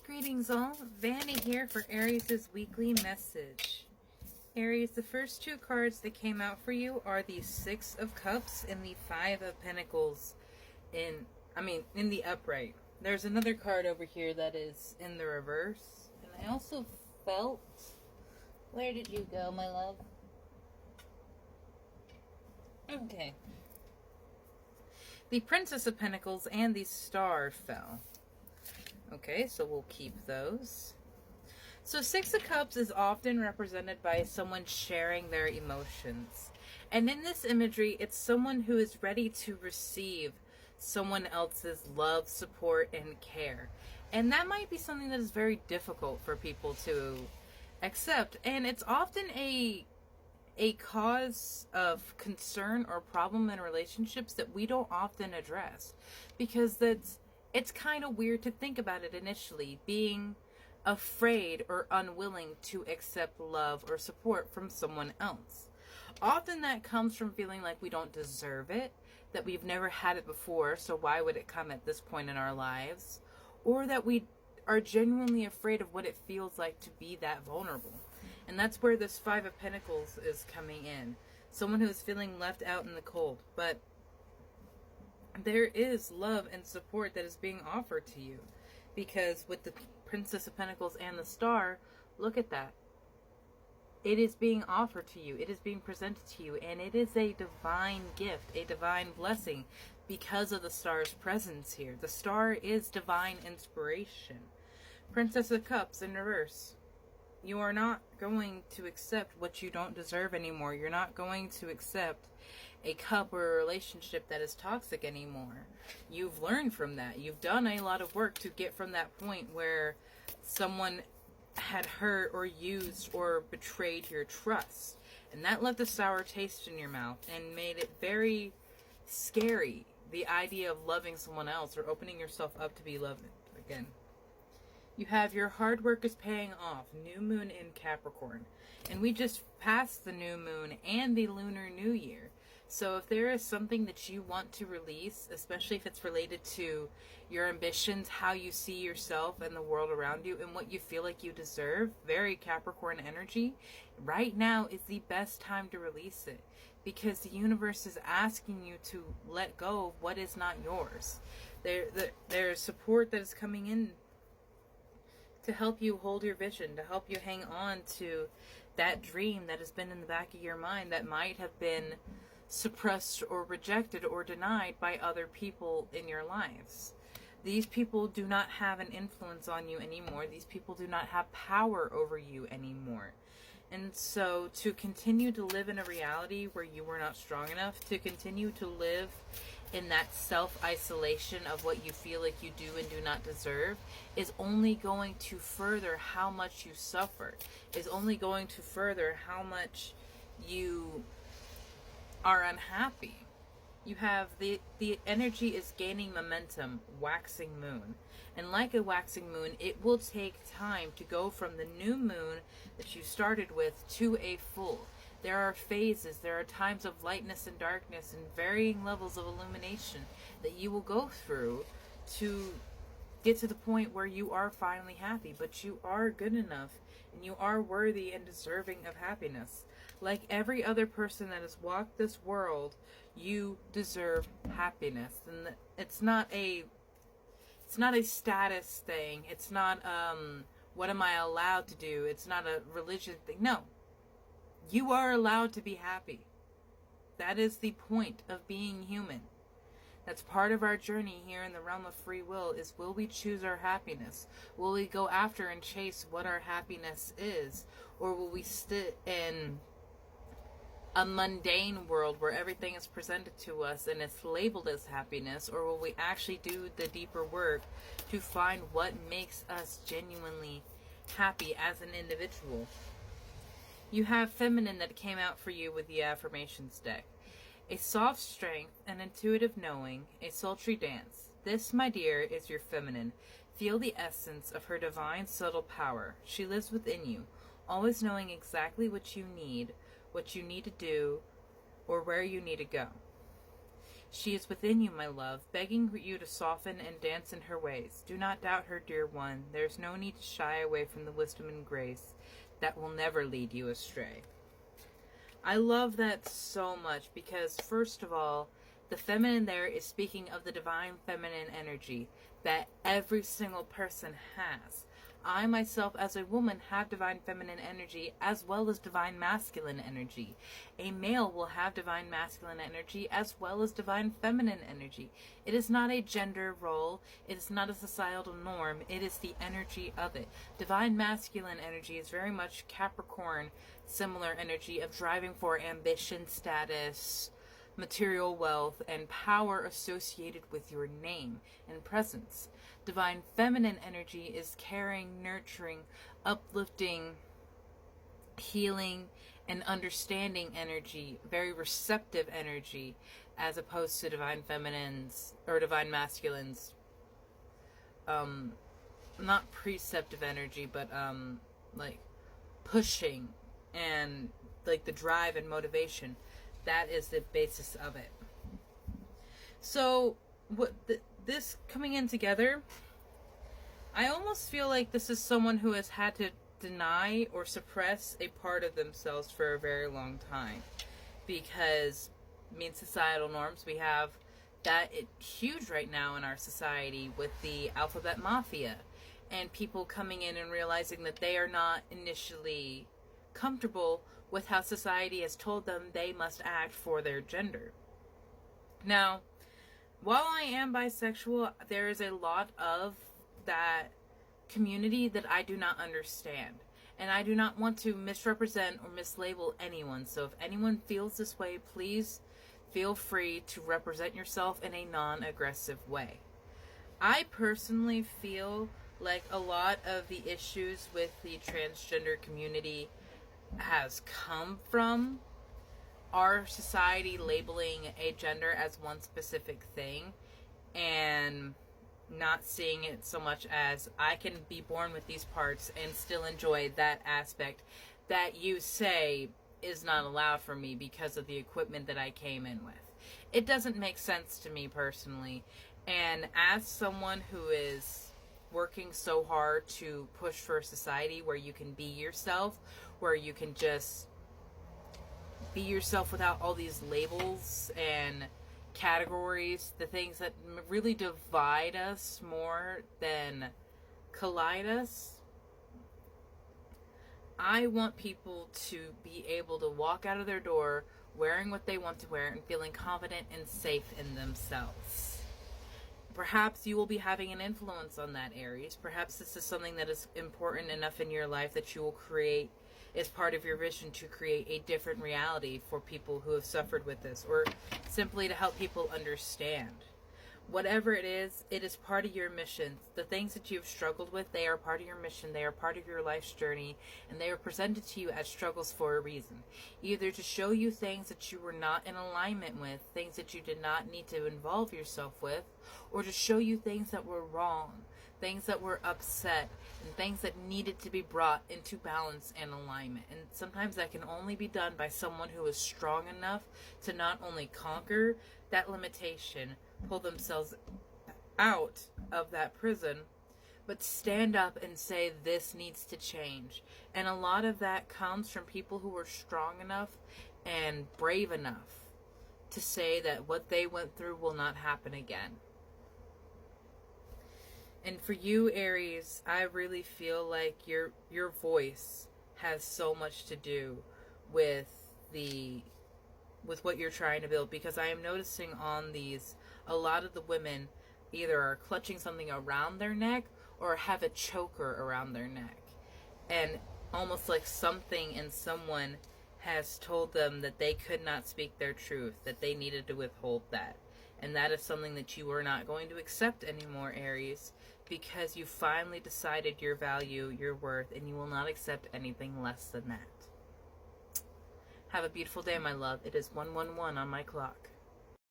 Greetings all, Vanny here for Aries' weekly message. Aries, the first two cards that came out for you are the Six of Cups and the Five of Pentacles in the upright. There's another card over here that is in the reverse. And I also felt... Where did you go, my love? Okay. The Princess of Pentacles and the Star fell. Okay, so we'll keep those. So Six of Cups is often represented by someone sharing their emotions. And in this imagery, it's someone who is ready to receive someone else's love, support, and care. And that might be something that is very difficult for people to accept. And it's often a cause of concern or problem in relationships that we don't often address. Because it's kind of weird to think about it initially, being afraid or unwilling to accept love or support from someone else. Often that comes from feeling like we don't deserve it, that we've never had it before, so why would it come at this point in our lives? Or that we are genuinely afraid of what it feels like to be that vulnerable. And that's where this Five of Pentacles is coming in. Someone who is feeling left out in the cold. But there is love and support that is being offered to you. Because with the Princess of Pentacles and the Star, look at that. It is being offered to you. It is being presented to you. And it is a divine gift, a divine blessing because of the Star's presence here. The Star is divine inspiration. Princess of Cups in reverse. You are not going to accept what you don't deserve anymore. You're not going to accept a cup or a relationship that is toxic anymore. You've learned from that. You've done a lot of work to get from that point where someone had hurt or used or betrayed your trust. And that left a sour taste in your mouth and made it very scary, the idea of loving someone else or opening yourself up to be loved again. You have your hard work is paying off. New moon in Capricorn. And we just passed the new moon and the Lunar New Year. So if there is something that you want to release, especially if it's related to your ambitions, how you see yourself and the world around you, and what you feel like you deserve, very Capricorn energy, right now is the best time to release it. Because the universe is asking you to let go of what is not yours. There's support that is coming in to help you hold your vision, to help you hang on to that dream that has been in the back of your mind that might have been suppressed or rejected or denied by other people in your lives. These people do not have an influence on you anymore. These people do not have power over you anymore. And so to continue to live in a reality where you were not strong enough, to continue to live in that self-isolation of what you feel like you do and do not deserve, is only going to further how much you suffer, is only going to further how much you are unhappy. You have the energy is gaining momentum, waxing moon. And like a waxing moon, it will take time to go from the new moon that you started with to a full. There are phases, there are times of lightness and darkness and varying levels of illumination that you will go through to get to the point where you are finally happy. But you are good enough and you are worthy and deserving of happiness. Like every other person that has walked this world, you deserve happiness. And it's not a status thing. It's not what am I allowed to do? It's not a religion thing. No. You are allowed to be happy. That is the point of being human. That's part of our journey here in the realm of free will, is will we choose our happiness? Will we go after and chase what our happiness is? Or will we sit in a mundane world where everything is presented to us and it's labeled as happiness? Or will we actually do the deeper work to find what makes us genuinely happy as an individual? You have feminine that came out for you with the affirmations deck. A soft strength, an intuitive knowing, a sultry dance. This, my dear, is your feminine. Feel the essence of her divine subtle power. She lives within you, always knowing exactly what you need to do, or where you need to go. She is within you, my love, begging you to soften and dance in her ways. Do not doubt her, dear one. There is no need to shy away from the wisdom and grace that will never lead you astray. I love that so much because, first of all, the feminine there is speaking of the divine feminine energy that every single person has. I myself, as a woman, have divine feminine energy as well as divine masculine energy. A male will have divine masculine energy as well as divine feminine energy. It is not a gender role. It is not a societal norm. It is the energy of it. Divine masculine energy is very much Capricorn, similar energy of driving for ambition, status, material wealth, and power associated with your name and presence. Divine feminine energy is caring, nurturing, uplifting, healing, and understanding energy, very receptive energy, as opposed to divine feminines or divine masculines. Not preceptive energy, but like pushing and like the drive and motivation. That is the basis of it. So this coming in together, I almost feel like this is someone who has had to deny or suppress a part of themselves for a very long time, because societal norms, we have that huge right now in our society with the alphabet mafia and people coming in and realizing that they are not initially comfortable with how society has told them they must act for their gender. Now, while I am bisexual, there is a lot of that community that I do not understand. And I do not want to misrepresent or mislabel anyone. So if anyone feels this way, please feel free to represent yourself in a non-aggressive way. I personally feel like a lot of the issues with the transgender community has come from our society labeling a gender as one specific thing and not seeing it so much as I can be born with these parts and still enjoy that aspect that you say is not allowed for me because of the equipment that I came in with. It doesn't make sense to me personally, and as someone who is working so hard to push for a society where you can be yourself, where you can just be yourself without all these labels and categories, the things that really divide us more than collide us. I want people to be able to walk out of their door wearing what they want to wear and feeling confident and safe in themselves. Perhaps you will be having an influence on that, Aries. Perhaps this is something that is important enough in your life that you will create as part of your vision to create a different reality for people who have suffered with this, or simply to help people understand. Whatever it is part of your mission. The things that you've struggled with, they are part of your mission, they are part of your life's journey, and they are presented to you as struggles for a reason. Either to show you things that you were not in alignment with, things that you did not need to involve yourself with, or to show you things that were wrong, things that were upset, and things that needed to be brought into balance and alignment. And sometimes that can only be done by someone who is strong enough to not only conquer that limitation, pull themselves out of that prison, but stand up and say this needs to change. And a lot of that comes from people who are strong enough and brave enough to say that what they went through will not happen again. And for you, Aries, I really feel like your voice has so much to do with what you're trying to build, because I am noticing on these, a lot of the women either are clutching something around their neck or have a choker around their neck. And almost like something in someone has told them that they could not speak their truth, that they needed to withhold that. And that is something that you are not going to accept anymore, Aries, because you finally decided your value, your worth, and you will not accept anything less than that. Have a beautiful day, my love. It is 111 on my clock.